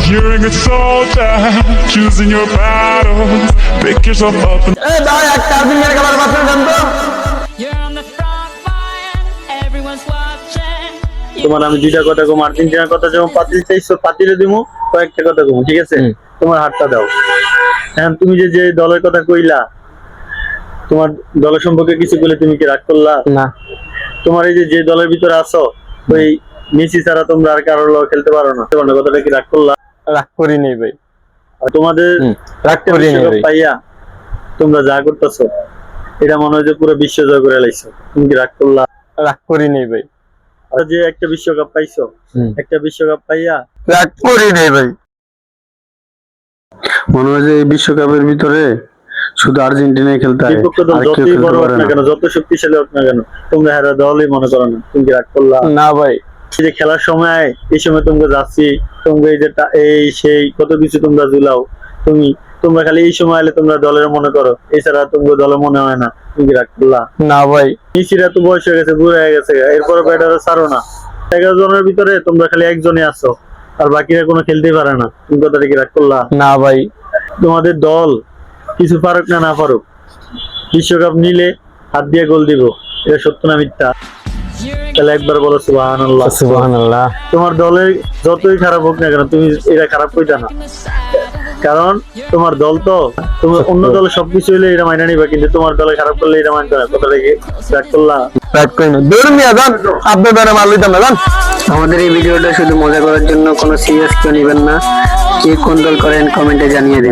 You're a good soldier, choosing your battles. Pick yourself up and You're on the front line, everyone's watching. তোমার আমি দুইটা কথা কম, আর্জেন্টিনার কথা যেমন পাতিল চাইছো পাতিলে দিমু, কয়েকটা কথা কম, ঠিক আছে? তোমার হাতটা দাও। এখন তুমি যে যে দলের কথা কইলা, তোমার দলের সম্পর্কে কিছু বলে তুমি কি রাগ করলা? না। তোমার এই যে যে দলের ভিতরে আছো, ওই মেসি ছাড়া তোমরা আর কারোর লগে খেলতে পারো না, তোমার কথাটা কি রাগ করলা? রাগ করি নেই ভাই। আর তোমাদের রাগ করি নেই ভাই। পাইয়া তোমরা যা করতেছো, এটা মনে হয় যে পুরো বিশ্ব জয় করে লাইছো, তুমি কি রাগ করলা? রাগ করি নেই ভাই। আর যে একটা বিশ্বকাপ পাইছো, একটা বিশ্বকাপ পাইয়া রাগ করি নেই ভাই। মনে হয় যে এই বিশ্বকাপের ভিতরে শুধু আর্জেন্টিনায় খেলতে হয়, বিপক্ষ দল আর কেউ যতই খেলতে বড় হোক পারে না না। কেন, যত শক্তিশালী হোক না কেন, তোমরা হেরা দলই মনে করো না, তুমি কি রাগ করলা? না ভাই। এই যে খেলার সময়, এই সময় তোমরা যাচ্ছি, তোমরা এই যে এই সেই কত কিছু তোমরা জুলাও, তোমরা খালি এই সময় এলে তোমরা দলের মনে করো, এছাড়া তোমরা দলের মনে হয় না, তুমি কি রাগ করলা? না ভাই। মেসিরা তো বয়স হয়ে গেছে, বুড়ো হয়ে গেছে, এরপরে ব্যাটারও ছাড়ো না। 11 জনের ভিতরে তোমরা খালি একজনই আছো, আর বাকিরা কোনো খেলতেই পারে না, তুমি কথাটা কি রাগ করলা? না ভাই। তোমাদের দল কিছু পারুক না না পারুক, বিশ্বকাপ নিলে হাত দিয়ে গোল দিব, এটা সত্য না মিথ্যা? তাহলে একবার বলো সুবহানাল্লাহ। সুবহানাল্লাহ। তোমার দলের যতই খারাপ হোক না কেন, তুমি এটা খারাপ কইতা না, কারণ তোমার দল তো, তোমার অন্য দলে সবকিছু হইলে এটা মাইনা নিবা, কিন্তু তোমার দলে খারাপ করলে এটা মানতে না, কথাটা কি রাগ করলা? রাগ করি না। দূর মিয়া যান, আপনি বেড়া মাল লইতাম না, যান। আমাদের এই ভিডিওটা শুধু মজা করার জন্য, কোনো সিরিয়াস কেউ নেবেন না। কে কোন দল করেন কমেন্টে জানিয়ে দিন।